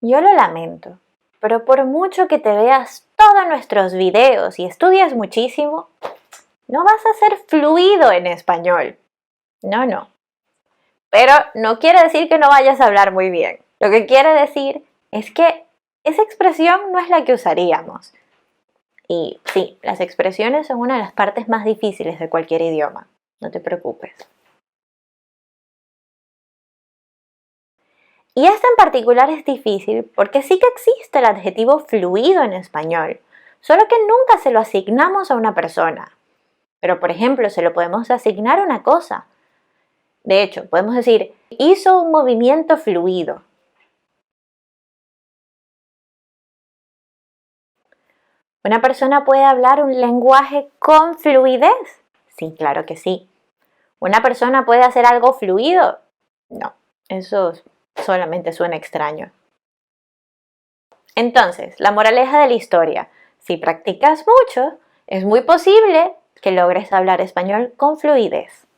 Yo lo lamento, pero por mucho que te veas todos nuestros videos y estudias muchísimo, no vas a ser fluido en español. No, no. Pero no quiere decir que no vayas a hablar muy bien. Lo que quiere decir es que esa expresión no es la que usaríamos. Y sí, las expresiones son una de las partes más difíciles de cualquier idioma. No te preocupes. Y esta en particular es difícil porque sí que existe el adjetivo fluido en español, solo que nunca se lo asignamos a una persona. Pero por ejemplo, se lo podemos asignar a una cosa. De hecho, podemos decir, hizo un movimiento fluido. ¿Una persona puede hablar un lenguaje con fluidez? Sí, claro que sí. ¿Una persona puede hacer algo fluido? No, eso solamente suena extraño. Entonces, la moraleja de la historia, si practicas mucho, es muy posible que logres hablar español con fluidez.